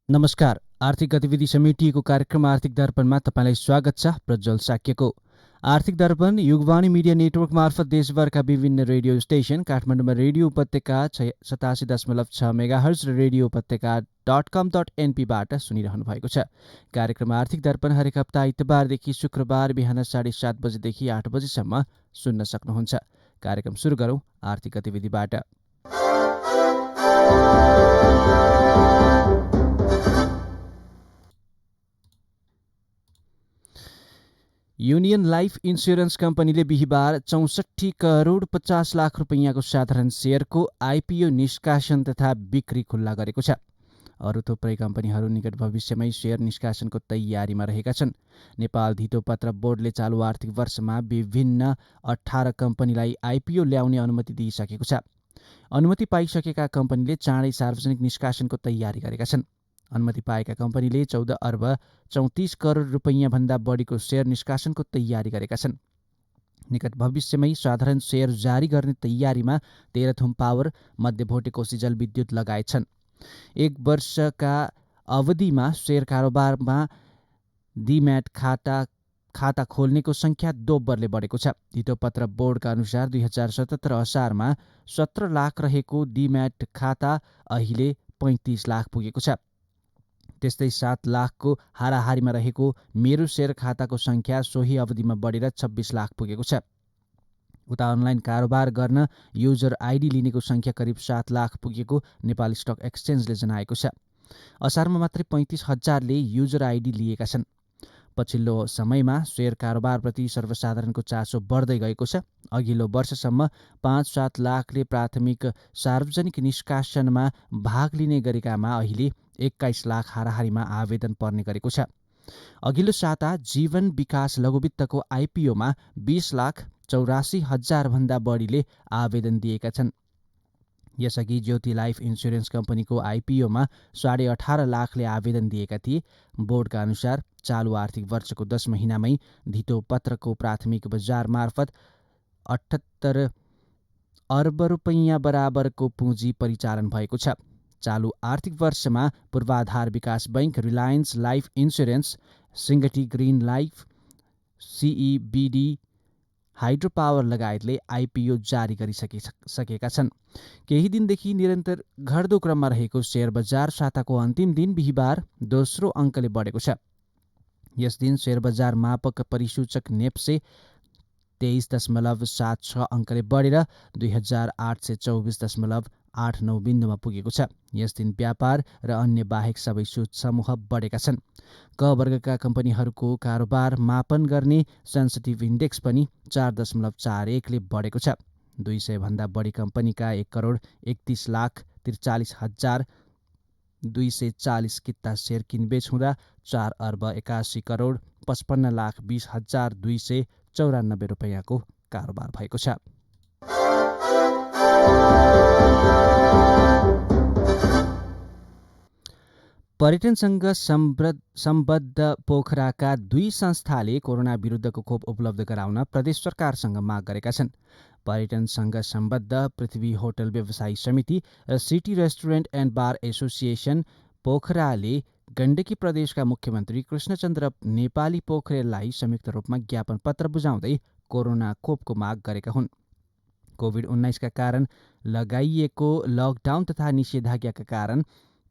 नमस्कार। आर्थिक गतिविधि समेटिएको कार्यक्रम आर्थिक दर्पणमा तपाईँलाई स्वागत छ। प्रज्वल साक्यको आर्थिक दर्पण युगवाणी मिडिया नेटवर्क मार्फत देशभरका विभिन्न रेडियो स्टेशन, काठमाडौँमा रेडियो उपत्यका 87.6 मेगाहर्ज र रेडियो उपत्यका .com.np सुनिरहनु भएको छ। कार्यक्रम आर्थिक दर्पण हरेक हप्ता आइतबारदेखि शुक्रबार बिहान 7:30 बजेदेखि 8 बजेसम्म सुन्न सक्नुहुन्छ। कार्यक्रम सुरु गरौँ आर्थिक गतिविधिबाट। युनियन लाइफ इन्स्योरेन्स कम्पनीले बिहिबार 64 करोड 50 लाख रुपैयाँको साधारण शेयरको आइपिओ निष्कासन तथा बिक्री खुल्ला गरेको छ। अरू थुप्रै कम्पनीहरू निकट भविष्यमै शेयर निष्कासनको तयारीमा रहेका छन्। नेपाल धितोपत्र बोर्डले चालु आर्थिक वर्षमा विभिन्न 18 कम्पनीलाई आइपिओ ल्याउने अनुमति दिइसकेको छ। अनुमति पाइसकेका कम्पनीले चाँडै सार्वजनिक निष्कासनको तयारी गरेका छन्। अनुमति पाएका कम्पनीले 14 अर्ब 34 करोड रुपैयाँ भन्दा बढीको शेयर निष्कासनको तयारी गरेका छन्। निकट भविष्यमै साधारण शेयर जारी गर्ने तयारीमा तेह्रथुम पावर, मध्यभोटे कोशी जलविद्युत लगायत छन्। एक वर्षका अवधिमा शेयर कारोबारमा डीम्याट खाता खोल्नेको संख्या दोब्बरले बढेको छ। धितोपत्र बोर्डका अनुसार 2077 असारमा 17 लाख रहेको डीम्याट खाता अहिले 35 लाख पुगेको छ। त्यस्तै 7 लाखको हाराहारीमा रहेको मेरो शेयर खाताको संख्या सोही अवधिमा बढेर 26 लाख पुगेको छ। उता अनलाइन कारोबार गर्न युजर आइडी लिनेको संख्या करिब 7 लाख पुगेको नेपाल स्टक एक्सचेन्जले जनाएको छ। असारमा मात्रै 35,000ले युजर आइडी लिएका छन्। पछिल्लो समयमा शेयर कारोबारप्रति सर्वसाधारणको चासो बढ्दै गएको छ। अघिल्लो वर्षसम्म 5-7 लाखले प्राथमिक सार्वजनिक निष्कासनमा भाग लिने गरेकामा अहिले 21 लाख हाराहारीमा आवेदन पर्ने गरेको छ। अघिल्लो साता जीवन विकास लघुवित्तको आइपिओमा 20,84,000 भन्दा बढीले आवेदन दिएका छन्। यसअघि ज्योति लाइफ इन्स्योरेन्स कम्पनीको आइपिओमा 18.5 लाखले आवेदन दिएका थिए। बोर्डका अनुसार चालु आर्थिक वर्षको 10 महिनामै धितोपत्रको प्राथमिक बजार मार्फत 78 अर्ब रुपैयाँ बराबरको पुँजी परिचालन भएको छ। चालु आर्थिक वर्षमा पूर्वाधार विकास बैंक, रिलायन्स लाइफ इन्स्योरेन्स, सिंगटी ग्रिन लाइफ, सिइबिडी, हाइड्रो पावर लगायतले आइपिओ जारी गरिसकेका छन्। केही दिनदेखि निरन्तर घट्दो क्रममा रहेको शेयर बजार साताको अन्तिम दिन बिहिबार दोस्रो अङ्कले बढेको छ। यस दिन शेयर बजार मापक परिसूचक नेप्से 23.76 अङ्कले बढेर 2824.89 बिन्दुमा पुगेको छ। यस दिन व्यापार र अन्य बाहेक सबै समूह बढेका छन्। क वर्गका कम्पनीहरूको कारोबार मापन गर्ने सेन्सिटिभ इन्डेक्स पनि 4.41ले बढेको छ। 200 भन्दा बढी कम्पनीका 1,41,43,240 किता शेयर किनबेच हुँदा 4 अर्ब 81 करोड 55 लाख 20,294 रुपैयाँको कारोबार भएको छ। पर्यटनसँग सम्बद्ध पोखराका 2 संस्थाले कोरोना विरुद्धको खोप उपलब्ध गराउन प्रदेश सरकारसँग माग गरेका छन्। पर्यटनसँग सम्बद्ध पृथ्वी होटल व्यवसायी समिति र city restaurant and bar association पोखराले गण्डकी प्रदेशका मुख्यमन्त्री कृष्णचन्द्र नेपाली पोखरेललाई संयुक्त रूपमा ज्ञापन पत्र बुझाउँदै कोरोना खोपको माग गरेका हुन्। कोभिड-19का कारण लगाइएको लकडाउन तथा निषेधाज्ञाका कारण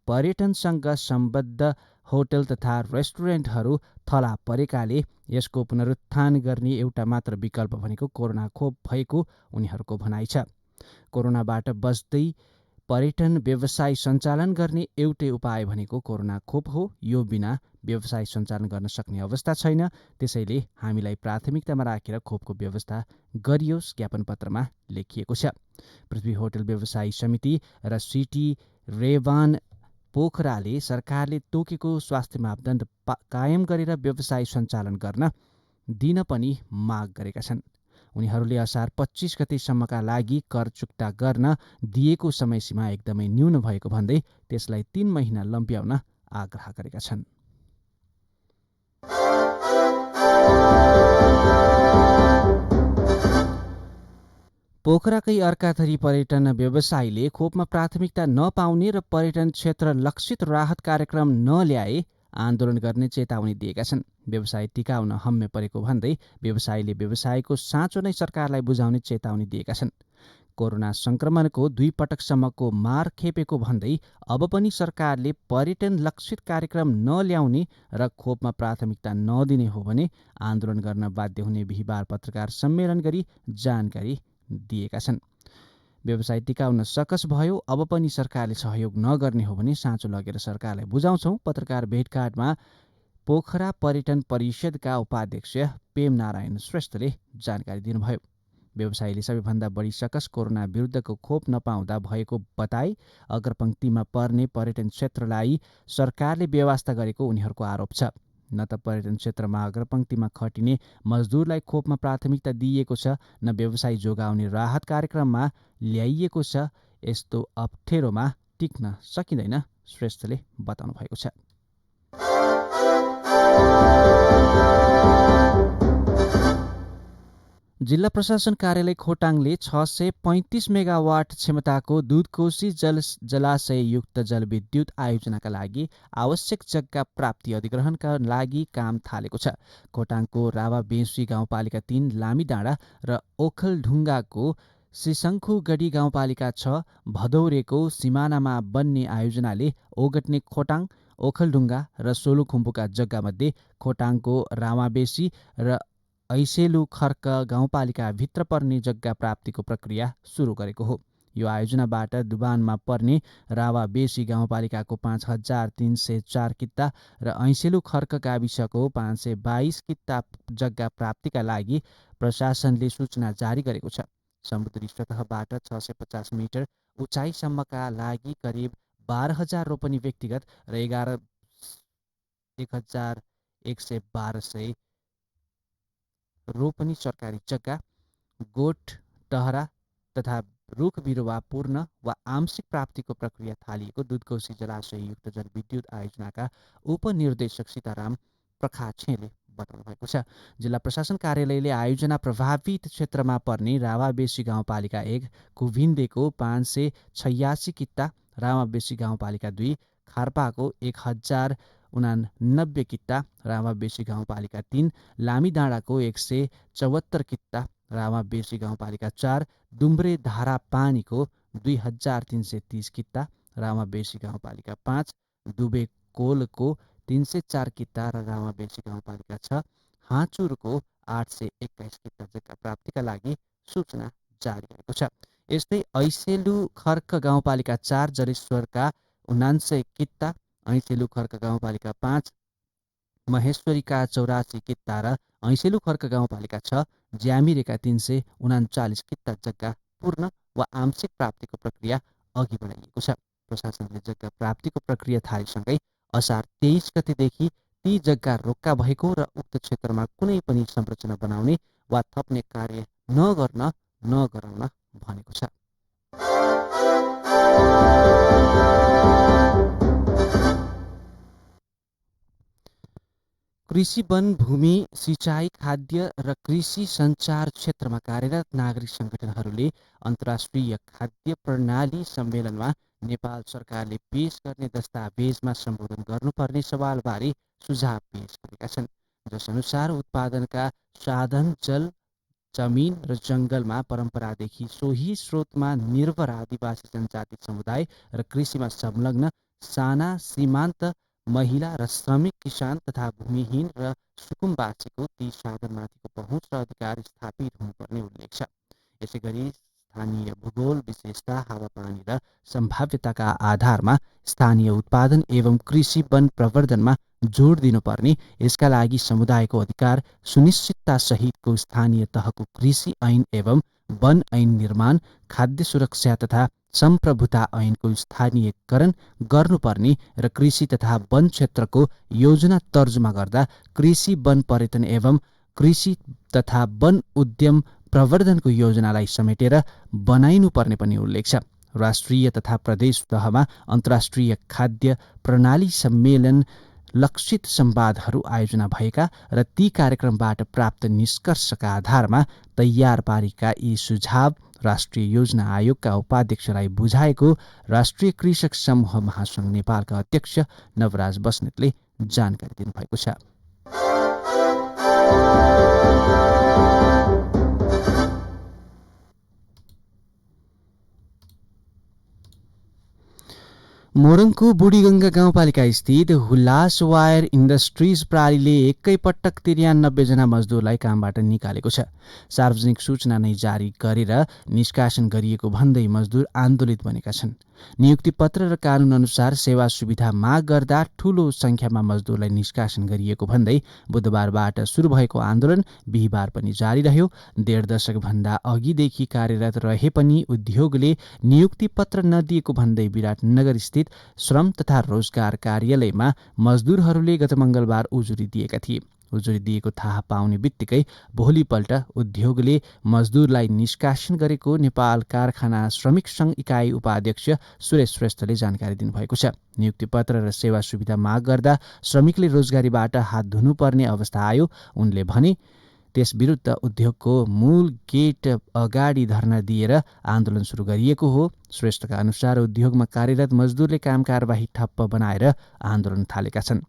पर्यटनसँग सम्बद्ध होटल तथा रेस्टुरेन्टहरू थला परेकाले यसको पुनरुत्थान गर्ने एउटा मात्र विकल्प भनेको कोरोना खोप भएको उनीहरूको भनाइ छ। कोरोनाबाट बच्दै पर्यटन व्यवसाय सञ्चालन गर्ने एउटै उपाय भनेको कोरोना खोप हो। यो बिना व्यवसाय सञ्चालन गर्न सक्ने अवस्था छैन। त्यसैले हामीलाई प्राथमिकतामा राखेर खोपको व्यवस्था गरियोस्, ज्ञापन पत्रमा लेखिएको छ। पृथ्वी होटल व्यवसायी समिति र सिटी रेवान पोखराले सरकारले तोकेको स्वास्थ्य मापदण्ड कायम गरेर व्यवसाय सञ्चालन गर्न दिन पनि माग गरेका छन्। उनीहरूले असार 25 गतेसम्मका लागि कर चुक्ता गर्न दिएको समयसीमा एकदमै न्यून भएको भन्दै त्यसलाई 3 महिना लम्ब्याउन आग्रह गरेका छन्। पोखराकै अर्काथरी पर्यटन व्यवसायीले खोपमा प्राथमिकता नपाउने र पर्यटन क्षेत्र लक्षित राहत कार्यक्रम नल्याए आन्दोलन गर्ने चेतावनी दिएका छन्। व्यवसाय टिकाउन हम्मे परेको भन्दै व्यवसायीले व्यवसायको साँचो नै सरकारलाई बुझाउने चेतावनी दिएका छन्। कोरोना संक्रमणको 2 पटकसम्मको मार खेपेको भन्दै अब पनि सरकारले पर्यटन लक्षित कार्यक्रम नल्याउने र खोपमा प्राथमिकता नदिने हो भने आन्दोलन गर्न बाध्य हुने बिहिबार पत्रकार सम्मेलन गरी जानकारी दिएका छन्। व्यवसाय टिकाउन सकस भयो, अब पनि सरकारले सहयोग नगर्ने हो भने साँचो लगेर सरकारलाई बुझाउँछौँ। पत्रकार भेटघाटमा पोखरा पर्यटन परिषदका उपाध्यक्ष पेम नारायण श्रेष्ठले जानकारी दिनुभयो। व्यवसायीले सबैभन्दा बढी सकस कोरोना विरुद्धको खोप नपाउँदा भएको बताई अग्रपङ्क्तिमा पर्ने पर्यटन क्षेत्रलाई सरकारले व्यवस्था गरेको उनीहरूको आरोप छ। न त पर्यटन क्षेत्रमा अग्रपङ्क्तिमा खटिने मजदुरलाई खोपमा प्राथमिकता दिइएको छ, न व्यवसाय जोगाउने राहत कार्यक्रममा ल्याइएको छ। यस्तो अप्ठ्यारोमा टिक्न सकिँदैन, श्रेष्ठले बताउनु भएको छ। जिल्ला प्रशासन कार्यालय खोटाङले 635 मेगावाट क्षमताको दुधकोशी जलाशययुक्त जलविद्युत आयोजनाका लागि आवश्यक जग्गा प्राप्ति अधिग्रहणका लागि काम थालेको छ। खोटाङको रावाबेँसी गाउँपालिका 3, लामीडाँडा र ओखलढुङ्गाको सिसङ्खुगढी गाउँपालिका 6, भदौरेको सिमानामा बन्ने आयोजनाले ओगट्ने खोटाङ, ओखलढुङ्गा र सोलुखुम्बुका जग्गामध्ये खोटाङको रावाबेँसी र ऐसेलु खर्क गाउँपालिका भित्र पर्ने जग्गा प्राप्तिको प्रक्रिया सुरु गरेको हो। यो आयोजनाबाट दुबानमा पर्ने रावाबेँसी गाउँपालिकाको 5304 किता र ऐसेलु खर्क गाविसको 522 किता जग्गा प्राप्तिका लागि प्रशासनले सूचना जारी गरेको छ। समुद्री सतहबाट 650 मिटर उचाइसम्मका लागि करिब 12,000 रोपनी व्यक्तिगत र 11,112 रोपनी सरकारी जग्गा, गोठ टहरा तथा रुख बिरुवा पूर्ण वा आंशिक प्राप्तिको प्रक्रिया थालिएको दुधकोशी जलाशययुक्त जलविद्युत आयोजनाका उपनिर्देशक सीताराम प्रखाछेले बताउनु भएको छ। जिल्ला प्रशासन कार्यालयले आयोजना प्रभावित क्षेत्रमा पर्ने रावाबेँसी गाउँपालिका 1 कुभिन्देको 586 किता, रावाबेँसी गाउँपालिका 2 खार्पाको 1089 किता, रावाबेँसी गाउँपालिका 3 लामीडाँडाको 174 किता, रावाबेँसी गाउँपालिका 4 डुम्ब्रे धारा पानीको 2330 किता, रावाबेँसी गाउँपालिका 5 दुबेकोलको 304 किता र रावाबेँसी गाउँपालिका 6 हाँचुरको 821 किता जग्गा प्राप्तिका लागि सूचना जारी गरेको छ। यस्तै ऐसेलु खर्क गाउँपालिका 4 जलेश्वरका 79 किता, ऐसेलु खर्क गाउँपालिका 5 महेश्वरीका 84 किता र ऐसेलु खर्क गाउँपालिका 6 ज्यामिरेका 339 किता जग्गा पूर्ण वा आंशिक प्राप्तिको प्रक्रिया अघि बढाइएको छ। प्रशासनले जग्गा प्राप्तिको प्रक्रिया थालेसँगै असार 23 गतेदेखि ती जग्गा रोक्का भएको र उक्त क्षेत्रमा कुनै पनि संरचना बनाउने वा थप्ने कार्य नगराउन भनेको छ। कृषि, वन, भूमि, सिँचाइ, खाद्य र कृषि सञ्चार क्षेत्रमा कार्यरत नागरिक सङ्गठनहरूले अन्तर्राष्ट्रिय खाद्य प्रणाली सम्मेलनमा नेपाल सरकारले पेश गर्ने दस्तावेजमा सम्बोधन गर्नुपर्ने सवालबारे सुझाव पेश गरेका छन्। जसअनुसार उत्पादनका साधन जल, जमिन र जङ्गलमा परम्परादेखि सोही स्रोतमा निर्भर आदिवासी जनजाति समुदाय र कृषिमा संलग्न साना सीमान्त महिला र श्रमिक किसान तथा भूमिहीन र सुकुम्बासीको ती साधनमाथिको पहुँच र अधिकार स्थापित हुनुपर्ने उल्लेख छ। यसै गरी स्थानीय भूगोल विशेषता, हावापानी र सम्भाव्यताका आधारमा स्थानीय उत्पादन एवं कृषि वन प्रवर्धनमा जोड दिनुपर्ने, यसका लागि समुदायको अधिकार सुनिश्चितता सहितको स्थानीय तहको कृषि ऐन एवं वन ऐन निर्माण, खाद्य सुरक्षा तथा सम्प्रभुता ऐनको स्थानीयकरण गर्नुपर्ने र कृषि तथा वन क्षेत्रको योजना तर्जुमा गर्दा कृषि वन पर्यटन एवं कृषि तथा वन उद्यम प्रवर्धनको योजनालाई समेटेर बनाइनुपर्ने पनि उल्लेख छ। राष्ट्रिय तथा प्रदेश तहमा अन्तर्राष्ट्रिय खाद्य प्रणाली सम्मेलन लक्षित संवादहरू आयोजना भएका र ती कार्यक्रमबाट प्राप्त निष्कर्षका आधारमा तयार पारिएका यी सुझाव राष्ट्रिय योजना आयोगका उपाध्यक्षलाई बुझाएको राष्ट्रिय कृषक समूह महासंघ नेपालका अध्यक्ष नवराज बस्नेतले जानकारी दिनुभएको छ। मोरङको बुढीगङ्गा गाउँपालिका स्थित हुलास वायर इन्डस्ट्रिज प्रणालीले एकैपटक 93 जना मजदुरलाई कामबाट निकालेको छ। सार्वजनिक सूचना नै जारी गरेर निष्कासन गरिएको भन्दै मजदुर आन्दोलित बनेका छन्। नियुक्ति पत्र र कानून अनुसार सेवा सुविधा माग गर्दा ठूलो संख्यामा मजदुरलाई निष्कासन गरिएको भन्दै बुधबारबाट सुरु भएको आन्दोलन बिहिबार पनि जारी रह्यो। 1.5 दशकभन्दा अघिदेखि कार्यरत रहे पनि उद्योगले नियुक्ति पत्र नदिएको भन्दै विराटनगर स्थित श्रम तथा रोजगार कार्यालयमा मजदुरहरूले गत मंगलबार उजुरी दिएका थिए। उजुरी दिएको थाहा पाउने बित्तिकै भोलिपल्ट उद्योगले मजदुरलाई निष्कासन गरेको नेपाल कारखाना श्रमिक संघ इकाइ उपाध्यक्ष सुरेश श्रेष्ठले जानकारी दिनुभएको छ। नियुक्ति पत्र र सेवा सुविधा माग गर्दा श्रमिकले रोजगारीबाट हात धुनुपर्ने अवस्था आयो। उनले भने त्यस विरुद्ध उद्योगको मूल गेट अगाडि धरना दिएर आन्दोलन सुरु गरिएको हो। श्रेष्ठका अनुसार उद्योगमा कार्यरत मजदुरले काम कारबाही ठप्प बनाएर आन्दोलन थालेका छन्।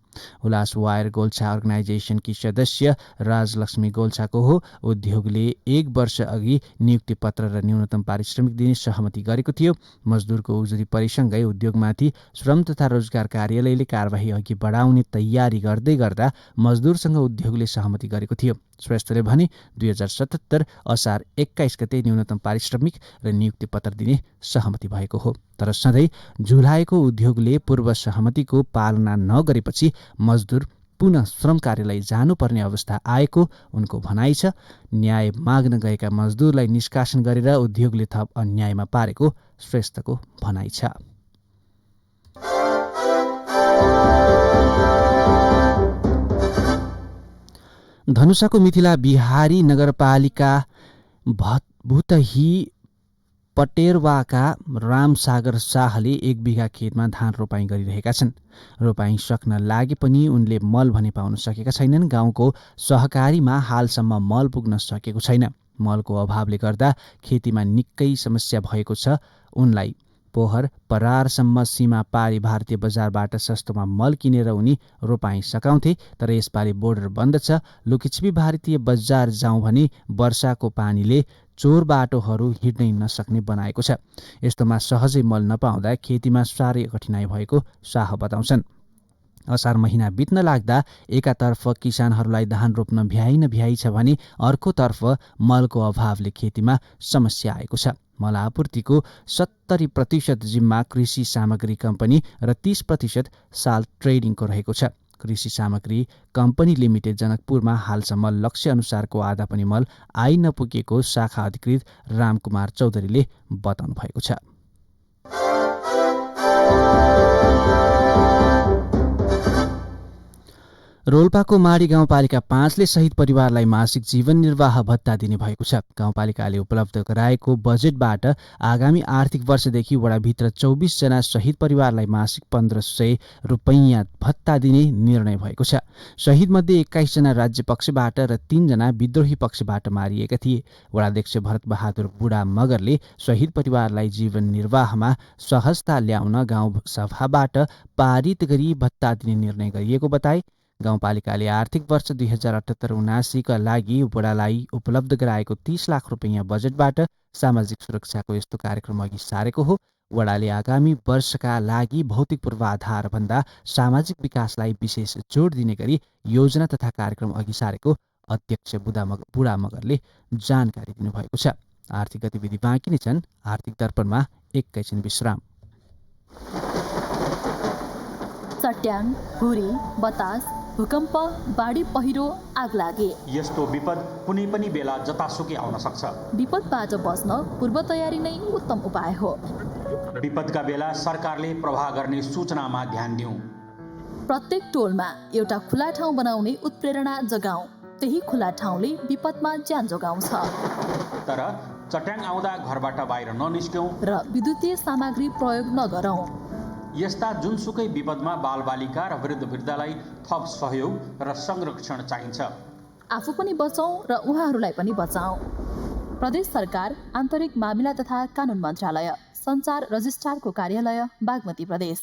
हुलास वायर गोल्छा अर्गनाइजेसनकी सदस्य राजलक्ष्मी गोल्छाको हो। उद्योगले 1 वर्ष अघि नियुक्ति पत्र र न्यूनतम पारिश्रमिक दिने सहमति गरेको थियो। मजदुरको उजुरी परिसँगै उद्योगमाथि श्रम तथा रोजगार कार्यालयले कारबाही अघि बढाउने तयारी गर्दै गर्दा मजदुरसँग उद्योगले सहमति गरेको थियो। श्रेष्ठले भने 2077 असार 21 गते न्यूनतम पारिश्रमिक र नियुक्ति पत्र दिने सहमति भएको हो। तर सधैँ झुलाएको उद्योगले पूर्व सहमतिको पालना नगरेपछि मजदुर पुनः श्रम कार्यालय जानुपर्ने अवस्था आएको उनको भनाइ छ। न्याय माग्न गएका मजदुरलाई निष्कासन गरेर उद्योगले थप अन्यायमा पारेको श्रेष्ठको भनाइ छ। धनुषाको मिथिला बिहारी नगरपालिका भुतही पटेरवाका रामसागर शाहले 1 बिघा खेतमा धान रोपाई गरिरहेका छन्। रोपाई सक्न लागे पनि उनले मल भने पाउन सकेका छैनन्। गाउँको सहकारीमा हालसम्म मल पुग्न सकेको छैन। मलको अभावले गर्दा खेतीमा निकै समस्या भएको छ। उनलाई पोहर परारसम्म सीमा पारी भारतीय बजारबाट सस्तोमा मल किनेर उनी रोपाई सकाउँथे। तर यसपालि बोर्डर बन्द छ। लुकिछिपी भारतीय बजार जाउँ भने वर्षाको पानीले चोर बाटोहरू हिँड्नै नसक्ने बनाएको छ। यस्तोमा सहजै मल नपाउँदा खेतीमा साह्रै कठिनाइ भएको शाह बताउँछन्। असार महिना बित्न लाग्दा एकातर्फ किसानहरूलाई धान रोप्न भ्याइ छ भने अर्कोतर्फ मलको अभावले खेतीमा समस्या आएको छ। मल आपूर्तिको 70% जिम्मा कृषि सामग्री कम्पनी र 30% साल ट्रेडिङको रहेको छ। कृषि सामग्री कम्पनी लिमिटेड जनकपुरमा हालसम्म लक्ष्य अनुसारको आधा पनि मल आइ नपुगेको शाखा अधिकृत रामकुमार चौधरीले बताउनु भएको छ। रोल्पाको माडी गाउँपालिका 5ले शहीद परिवारलाई मासिक जीवन निर्वाह भत्ता दिने भएको छ। गाउँपालिकाले उपलब्ध गराएको बजेटबाट आगामी आर्थिक वर्षदेखि वडाभित्र 24 जना शहीद परिवारलाई मासिक 1500 रुपैयाँ भत्ता दिने निर्णय भएको छ। शहीद मध्ये 21 जना राज्य पक्षबाट र 3 जना विद्रोही पक्षबाट मारिएका थिए। वडाध्यक्ष भरत बहादुर बुढा मगरले शहीद परिवारलाई जीवन निर्वाहमा सहजता ल्याउन गाउँ सभाबाट पारित गरी भत्ता दिने निर्णय गरिएको बताए। गाउँपालिकाले आर्थिक वर्ष 2078-79 का लागि वडालाई उपलब्ध गराएको 30 लाख रुपैयाँ बजेटबाट सामाजिक सुरक्षाको यस्तो कार्यक्रम अघि सारेको हो। वडाले आगामी वर्षका लागि भौतिक पूर्वाधार भन्दा सामाजिक विकासलाई विशेष जोड दिने गरी योजना तथा कार्यक्रम अघि सारेको अध्यक्ष बुढा मगरले जानकारी दिनुभएको छ। आर्थिक गतिविधि बाँकी नै छन्। आर्थिक दर्पणमा एकैछिन विश्राम। चट्याङ, हुरी, बतास, भूकम्प, बाढी पहिरो, आगलागी यस्तो विपद कुनै पनि बेला जतासुकै आउन सक्छ। विपदबाट बच्न पूर्व तयारी नै उत्तम उपाय हो। विपदका बेला सरकारले प्रवाह गर्ने सूचनामा ध्यान दिउँ। प्रत्येक टोलमा एउटा खुला ठाउँ बनाउने उत्प्रेरणा जगाऊ। त्यही खुला ठाउँले विपदमा ज्यान जोगाउँछ। तर चट्याङ आउँदा घरबाट बाहिर ननिस्क्यौं र विद्युतीय सामग्री प्रयोग नगरौँ। यस्ता जुनसुकै विपदमा बालबालिका र वृद्धवृद्धलाई थप सहयोग र संरक्षण चाहिन्छ। आफू पनि बचौँ र उहाँहरूलाई पनि बचाऊ। प्रदेश सरकार आन्तरिक मामिला तथा कानुन मन्त्रालय, सञ्चार रजिस्ट्रारको कार्यालय, बागमती प्रदेश।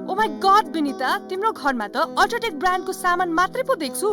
ओ माय गॉड विनिता, तिम्रो घरमा त अल्ट्राटेक ब्रान्डको सामान मात्रै पो देख्छु।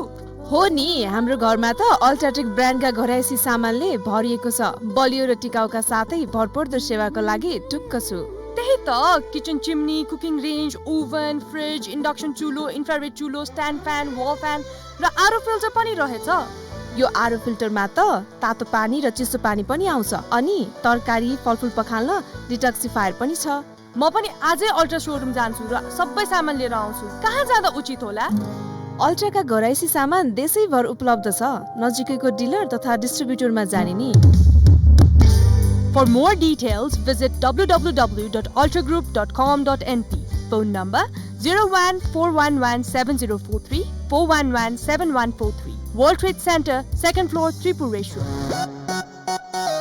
हो नि, हाम्रो घरमा त अल्ट्राटेक ब्रान्डका घरायसी सामानले भरिएको छ। बलियो र टिकाउका साथै भरपर्दो सेवाको लागि ढुक्क छु। त्यही त, kitchen chimney, cooking range, oven, fridge, induction चुलो, इन्फ्रारेड चुलो, स्ट्यान्ड फ्यान, वल फ्यान र आरो फिल्टर पनि रहेछ। यो आरो फिल्टरमा त तातो पानी र चिसो पानी पनि आउँछ। अनि तरकारी फलफुल पखाल्न डिटक्सिफायर पनि छ। म पनि आजै अल्ट्रा सोरुम जान्छु र सबै सामान लिएर आउँछु। कहाँ जाँदा उचित होला? अल्ट्राका घरायसी सामान देशैभर उपलब्ध छ। नजिकैको डिलर तथा डिस्ट्रिब्युटरमा जाने नि। For more details, visit www.ultragroup.com.np. Phone number 01-411-7043, 411-7143. World Trade Center, 2nd floor, Tripureshwar.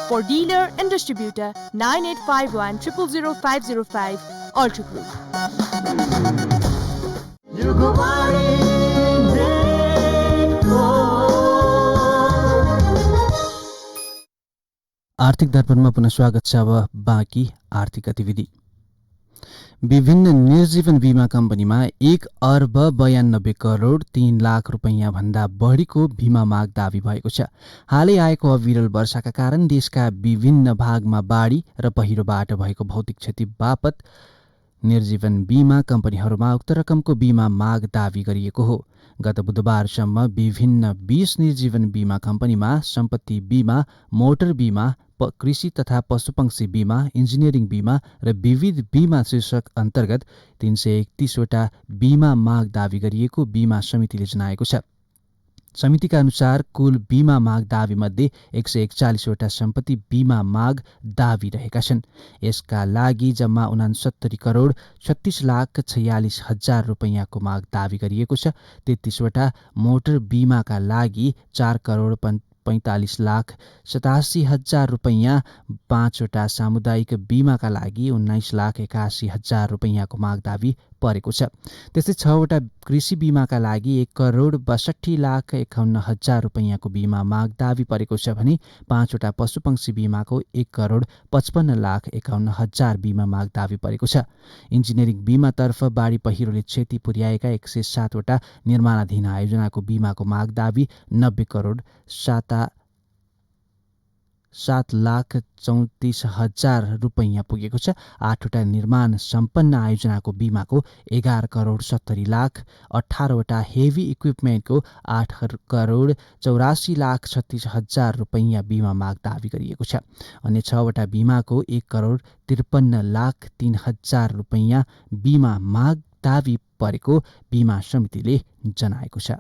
For dealer and distributor, 9851 000 505, Ultra Group. आर्थिक दर्पणमा पुनः स्वागत छ। अब बाँकी आर्थिक गतिविधि। विभिन्न निर्जीवन बीमा कम्पनीमा 1,92 करोड 3 लाख रुपैयाँ भन्दा बढीको बीमा माग दावी भएको छ। हालै आएको अविरल वर्षाका कारण देशका विभिन्न भागमा बाढी र पहिरोबाट भएको भौतिक क्षति बापत निर्जीवन बीमा कम्पनीहरूमा उक्त रकमको बीमा माग दावी गरिएको हो। गत बुधबारसम्म विभिन्न 20 निर्जीवन बीमा कम्पनीमा सम्पत्ति बीमा, मोटर बीमा, कृषि तथा पशुपक्षी बीमा, इन्जिनियरिङ बीमा र विविध बीमा शीर्षक अन्तर्गत 331 वटा बीमा माग दावी गरिएको बीमा समितिले जनाएको छ। समितिका अनुसार कुल बीमा माग दावीमध्ये 141 वटा सम्पत्ति बीमा माग दावी रहेका छन्। यसका लागि जम्मा 69 करोड 36 लाख 46 हजार रुपैयाँको माग दावी गरिएको छ। 33 वटा मोटर बीमाका लागि 4 करोड 45 लाख 87 हजार रुपैयाँ, 5 वटा सामुदायिक बीमाका लागि 19 लाख 81 हजार रुपैयाँको माग दावी परेको छ। त्यस्तै 6 वटा कृषि बीमाका लागि 1 करोड 62 लाख 51 हजार रुपैयाँको बीमा माग दावी परेको छ भने 5 वटा पशुपक्षी बीमाको 1 करोड 55 लाख 51 हजार बीमा माग दावी परेको छ। इन्जिनियरिङ बीमातर्फ बाढी पहिरोले क्षति पुर्याएका 107 वटा निर्माणाधीन आयोजनाको बीमाको माग दावी 90 करोड 7 लाख 34 हजार रुपैयाँ पुगेको छ। 8 वटा निर्माण सम्पन्न आयोजनाको बीमाको 11 करोड 70 लाख, 18 वटा हेभी इक्विपमेन्टको 8 करोड 84 लाख 36 हजार रुपैयाँ बीमा माग दावी गरिएको छ। अन्य 6 वटा बीमाको 1 करोड 53 लाख 3 हजार रुपैयाँ बीमा माग दावी परेको बीमा समितिले जनाएको छ।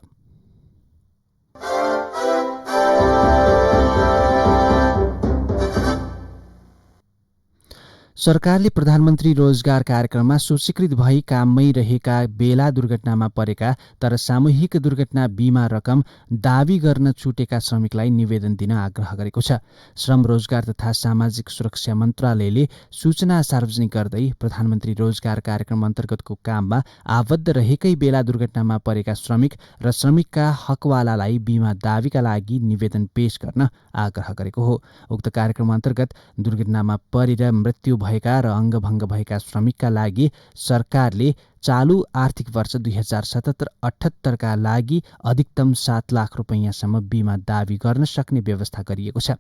सरकारले प्रधानमन्त्री रोजगार कार्यक्रममा सूचीकृत भई काममै रहेका बेला दुर्घटनामा परेका तर सामूहिक दुर्घटना बीमा रकम दावी गर्न छुटेका श्रमिकलाई निवेदन दिन आग्रह गरेको छ। श्रम, रोजगार तथा सामाजिक सुरक्षा मन्त्रालयले सूचना सार्वजनिक गर्दै प्रधानमन्त्री रोजगार कार्यक्रम अन्तर्गतको काममा आबद्ध रहेकै बेला दुर्घटनामा परेका श्रमिक र श्रमिकका हकवालालाई बीमा दावीका लागि निवेदन पेश गर्न आग्रह गरेको हो। उक्त कार्यक्रम अन्तर्गत दुर्घटनामा परेर मृत्यु भएका र अङ्गभङ्ग भएका श्रमिकका लागि सरकारले चालू आर्थिक वर्ष 2077-78 का लागि अधिकतम 7 लाख रुपैयाँसम्म बीमा दावी गर्न सक्ने व्यवस्था गरिएको छ।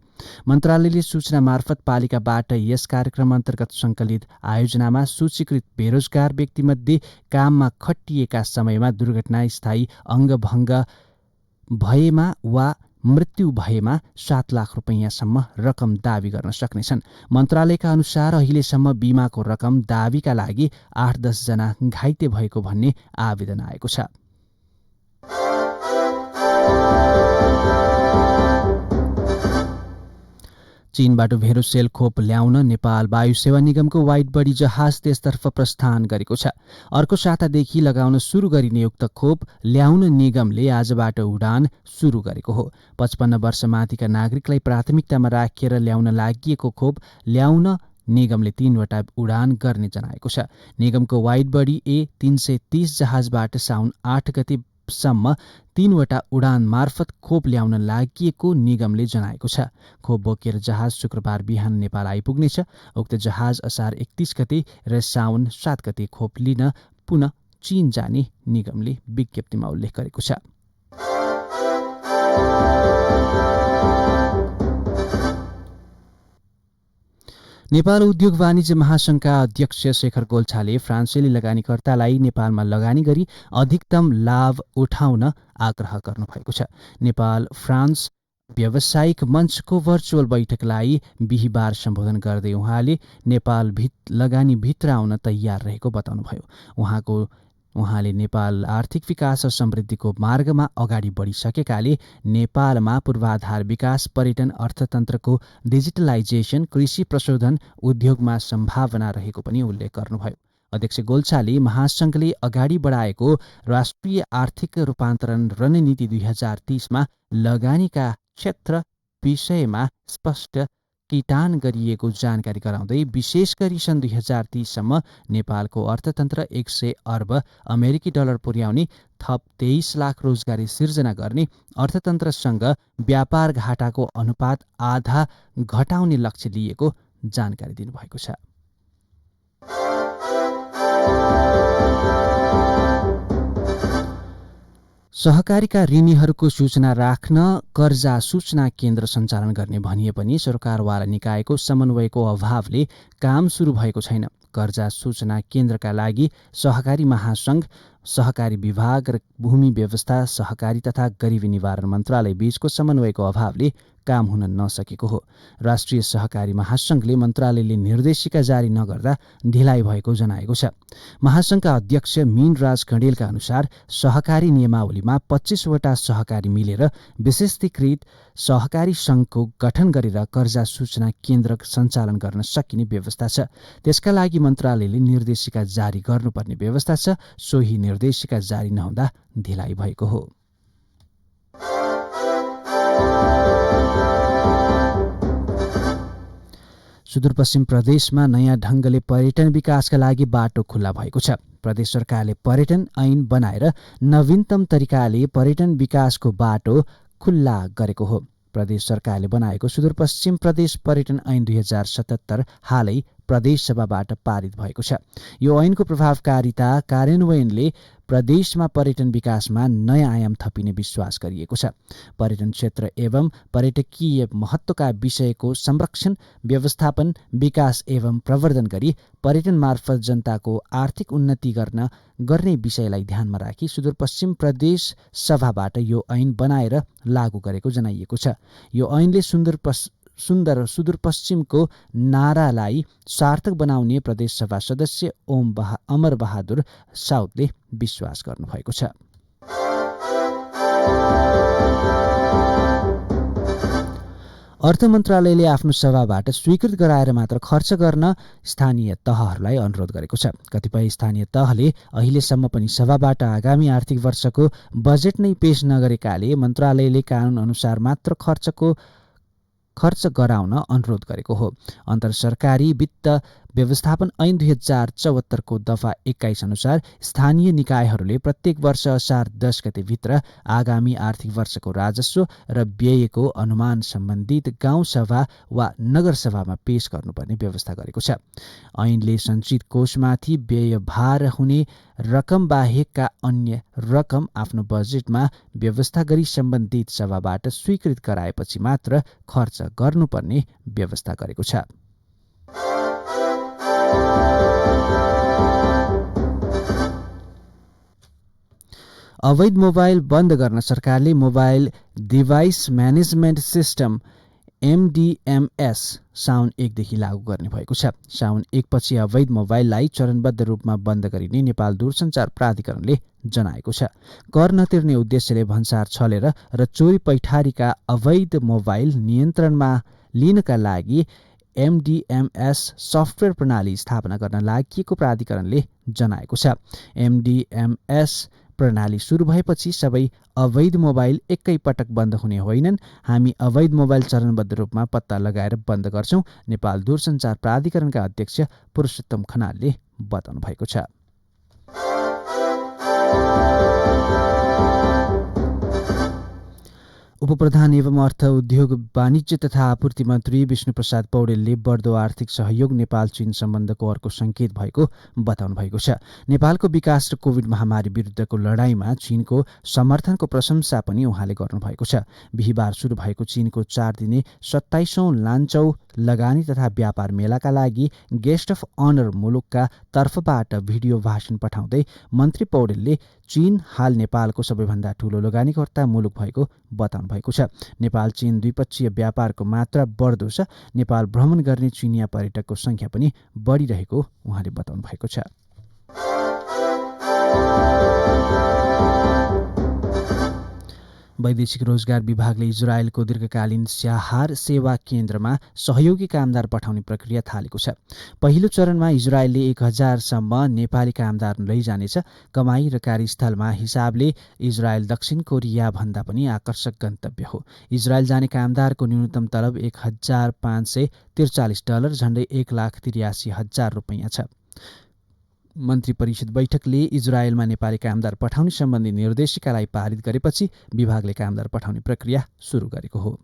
मन्त्रालयले सूचना मार्फत पालिकाबाट यस कार्यक्रम अन्तर्गत सङ्कलित आयोजनामा सूचीकृत बेरोजगार व्यक्तिमध्ये काममा खटिएका समयमा दुर्घटना, स्थायी अङ्गभङ्ग भएमा वा मृत्यु भएमा 7 लाख रुपैयाँसम्म रकम दावी गर्न सक्नेछन्। मन्त्रालयका अनुसार अहिलेसम्म बीमाको रकम दावीका लागि 8-10 जना घाइते भएको भन्ने आवेदन आएको छ। चीनबाट भेरोसेल खोप ल्याउन नेपाल वायु सेवा निगमको वाइड बडी जहाज त्यसतर्फ प्रस्थान गरेको छ। अर्को सातादेखि लगाउन सुरु गरिने उक्त खोप ल्याउन निगमले आजबाट उडान सुरु गरेको हो। 55 वर्ष माथिका नागरिकलाई प्राथमिकतामा राखेर ल्याउन लागि खोप ल्याउन निगमले 3 वटा उडान गर्ने जनाएको छ। निगमको वाइड बडी A330 जहाजबाट साउन 8 गते सम्म 3वटा उडान मार्फत खोप ल्याउन लागि निगमले जनाएको छ। खोप बोकेर जहाज शुक्रबार बिहान नेपाल आइपुग्नेछ। उक्त जहाज असार 31 गते र साउन 7 गते खोप लिन पुनः चीन जाने निगमले विज्ञप्तिमा उल्लेख गरेको छ। नेपाल उद्योग वाणिज्य महासंघका अध्यक्ष शेखर गोल्छाले फ्रान्सेली लगानीकर्तालाई नेपालमा लगानी गरी अधिकतम लाभ उठाउन आग्रह गर्नुभएको छ। नेपाल फ्रान्स व्यावसायिक मञ्चको भर्चुअल बैठकलाई बिहिबार सम्बोधन गर्दै उहाँले नेपाल लगानी भित्र आउन तयार रहेको बताउनुभयो। उहाँले नेपाल आर्थिक विकास र समृद्धिको मार्गमा अगाडि बढिसकेकाले नेपालमा पूर्वाधार विकास, पर्यटन, अर्थतन्त्रको डिजिटलाइजेसन, कृषि प्रशोधन, उद्योगमा सम्भावना रहेको पनि उल्लेख गर्नुभयो। अध्यक्ष गोल्छाले महासंघले अगाडि बढाएको राष्ट्रिय आर्थिक रूपान्तरण रणनीति 2030मा लगानीका क्षेत्र विषयमा स्पष्ट किटान गरिएको जानकारी गराउँदै विशेष गरी सन् 2030 सम्म नेपालको अर्थतन्त्र 100 अर्ब अमेरिकी डलर पुर्याउने, थप 23 लाख रोजगारी सिर्जना गर्ने, अर्थतन्त्रसँग व्यापार घाटाको अनुपात आधा घटाउने लक्ष्य लिएको जानकारी दिनुभएको छ। सहकारीका ऋणीहरूको सूचना राख्न कर्जा सूचना केन्द्र सञ्चालन गर्ने भनिए पनि सरकारवाला निकायको समन्वयको अभावले काम सुरु भएको छैन। कर्जा सूचना केन्द्रका लागि सहकारी महासंघ, सहकारी विभाग र भूमि व्यवस्था, सहकारी तथा गरिबी निवारण मन्त्रालय बीचको समन्वयको अभावले काम हुन नसकेको हो। राष्ट्रिय सहकारी महासंघले मन्त्रालयले निर्देशिका जारी नगर्दा ढिलाइ भएको जनाएको छ। महासंघका अध्यक्ष मीनराज कँडेलका अनुसार सहकारी नियमावलीमा 25वटा सहकारी मिलेर विशेषीकृत सहकारी संघको गठन गरेर कर्जा सूचना केन्द्र सञ्चालन गर्न सकिने व्यवस्था छ। त्यसका लागि मन्त्रालयले निर्देशिका जारी गर्नुपर्ने व्यवस्था छ। सोही निर्देशिका जारी नहुँदा ढिलाइ भएको हो। सुदूरपश्चिम प्रदेशमा नयाँ ढङ्गले पर्यटन विकासका लागि बाटो खुल्ला भएको छ। प्रदेश सरकारले पर्यटन ऐन बनाएर नवीनतम तरिकाले पर्यटन विकासको बाटो खुल्ला गरेको हो। प्रदेश सरकारले बनाएको सुदूरपश्चिम प्रदेश पर्यटन ऐन 2077 हालै प्रदेश सभाबाट पारित भएको छ। यो ऐनको प्रभावकारिता कार्यान्वयनले प्रदेशमा पर्यटन विकासमा नयाँ आयाम थपिने विश्वास गरिएको छ। पर्यटन क्षेत्र एवं पर्यटकीय महत्त्वका विषयको संरक्षण, व्यवस्थापन, विकास एवं प्रवर्धन गरी पर्यटन मार्फत जनताको आर्थिक उन्नति गर्ने विषयलाई ध्यानमा राखी सुदूरपश्चिम प्रदेश सभाबाट यो ऐन बनाएर लागू गरेको जनाइएको छ। यो ऐनले सुन्दर सुदूरपश्चिमको नारालाई सार्थक बनाउने प्रदेश सभा सदस्य अमर बहादुर साउदले विश्वास गर्नुभएको छ। अर्थ मन्त्रालयले आफ्नो सभाबाट स्वीकृत गराएर मात्र खर्च गर्न स्थानीय तहहरूलाई अनुरोध गरेको छ। कतिपय स्थानीय तहले अहिलेसम्म पनि सभाबाट आगामी आर्थिक वर्षको बजेट नै पेश नगरेकाले मन्त्रालयले कानुन अनुसार मात्र खर्च गराउन अनुरोध गरेको हो। अन्तर सरकारी वित्त व्यवस्थापन ऐन 2074 को दफा 21 अनुसार स्थानीय निकायहरूले प्रत्येक वर्ष असार 10 गते भित्र आगामी आर्थिक वर्षको राजस्व र व्ययको अनुमान सम्बन्धित गाउँ सभा वा नगर सभामा पेश गर्नुपर्ने व्यवस्था गरेको छ। ऐनले सञ्चित कोषमाथि व्यय भार हुने रकम बाहेकका अन्य रकम आफ्नो बजेटमा व्यवस्था गरी सम्बन्धित सभाबाट स्वीकृत गराएपछि मात्र खर्च गर्नुपर्ने व्यवस्था गरेको छ। अवैध मोबाइल बन्द गर्न सरकारले mobile device management system MDMS साउन 1 देखि लागू गर्ने भएको छ। साउन 1 पछि अवैध मोबाइललाई चरणबद्ध रूपमा बन्द गरिने नेपाल दूरसञ्चार प्राधिकरणले जनाएको छ। कर नतिर्ने उद्देश्यले भन्सार छलेर र चोरी पैठारीका अवैध मोबाइल नियन्त्रणमा लिनका लागि MDMS सफ्टवेयर प्रणाली स्थापना गर्न लागि प्राधिकरणले जनाएको छ। MDMS प्रणाली सुरु भएपछि सबै अवैध मोबाइल एकै पटक बन्द हुने होइनन्। हामी अवैध मोबाइल चरणबद्ध रूपमा पत्ता लगाएर बन्द गर्छौं, नेपाल दूरसञ्चार प्राधिकरणका अध्यक्ष पुरुषोत्तम खनालले बताउनु भएको छ। उपप्रधान एवं अर्थ उद्योग वाणिज्य तथा आपूर्ति मन्त्री विष्णुप्रसाद पौडेलले बढ्दो आर्थिक सहयोग नेपाल चीन सम्बन्धको अर्को सङ्केत भएको बताउनु भएको छ। नेपालको विकास र कोभिड महामारी विरुद्धको लडाईँमा चीनको समर्थनको प्रशंसा पनि उहाँले गर्नुभएको छ। बिहिबार सुरु भएको चीनको 4 दिने 27औं लान्चौ लगानी तथा व्यापार मेलाका लागि गेस्ट अफ अनर मुलुकका तर्फबाट भिडियो भाषण पठाउँदै मन्त्री पौडेलले चीन हाल नेपालको सबैभन्दा ठूलो लगानीकर्ता मुलुक भएको बताउनु भएको छ। नेपाल चीन द्विपक्षीय व्यापारको मात्रा बढ्दो छ। नेपाल भ्रमण गर्ने चीनिया पर्यटकको संख्या पनि बढिरहेको उहाँले बताउनु भएको छ। वैदेशिक रोजगार विभागले इजरायलको दीर्घकालीन स्याहार सेवा केन्द्रमा सहयोगी कामदार पठाउने प्रक्रिया थालेको छ। पहिलो चरणमा इजरायलले 1000 सम्म नेपाली कामदार लैजानेछ। कमाई र कार्यस्थलमा हिसाबले इजरायल दक्षिण कोरिया भन्दा पनि आकर्षक गन्तव्य हो। इजरायल जाने कामदारको न्यूनतम तलब $1,543 झण्डै 1,83,000 रुपैयाँ छ। मन्त्री परिषद बैठकले इजरायलमा नेपाली कामदार पठाउने सम्बन्धी निर्देशिकालाई पारित गरेपछि विभागले कामदार पठाउने प्रक्रिया सुरु गरेको हो।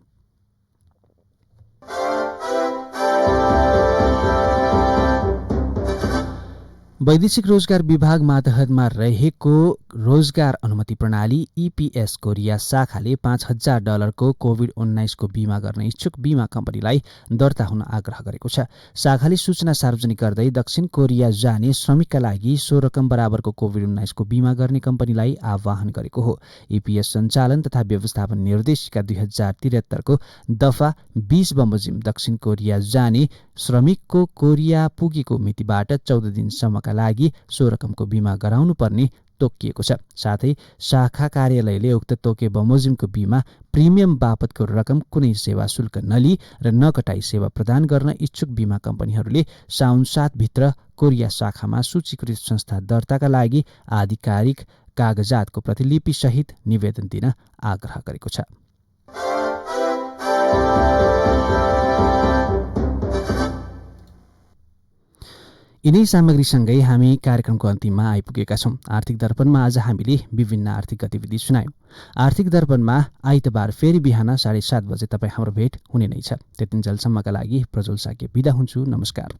वैदेशिक रोजगार विभाग मातहतमा रहेको रोजगार अनुमति प्रणाली EPS कोरिया शाखाले $5,000 को कोभिड-19 को बीमा गर्न इच्छुक बीमा कम्पनीलाई दर्ता हुन आग्रह गरेको छ। शाखाले सूचना सार्वजनिक गर्दै दक्षिण कोरिया जाने श्रमिकका लागि सो रकम बराबरको कोभिड-19 को बीमा गर्ने कम्पनीलाई आह्वान गरेको हो। EPS सञ्चालन तथा व्यवस्थापन निर्देशिका 2073 को दफा 20 बमोजिम दक्षिण कोरिया जाने श्रमिकको कोरिया पुगेको मितिबाट 14 दिनसम्मका लागि सो रकमको बीमा गराउनु पर्ने तोकिएको छ। साथै शाखा कार्यालयले उक्त तोके बमोजिमको बीमा प्रिमियम बापतको रकम कुनै सेवा शुल्क नलिई र नकटाई सेवा प्रदान गर्न इच्छुक बीमा कम्पनीहरूले साउन 7 भित्र कोरिया शाखामा सूचीकृत संस्था दर्ताका लागि आधिकारिक कागजातको प्रतिलिपि सहित निवेदन दिन आग्रह गरेको छ। यिनै सामग्रीसँगै हामी कार्यक्रमको अन्तिममा आइपुगेका छौँ। आर्थिक दर्पणमा आज हामीले विभिन्न आर्थिक गतिविधि सुनायौँ। आर्थिक दर्पणमा आइतबार फेरि बिहान 7:30 बजे तपाईँ हाम्रो भेट हुने नै छ। त्यतिन्जेलसम्मका लागि प्रज्वल साके बिदा हुन्छु। नमस्कार।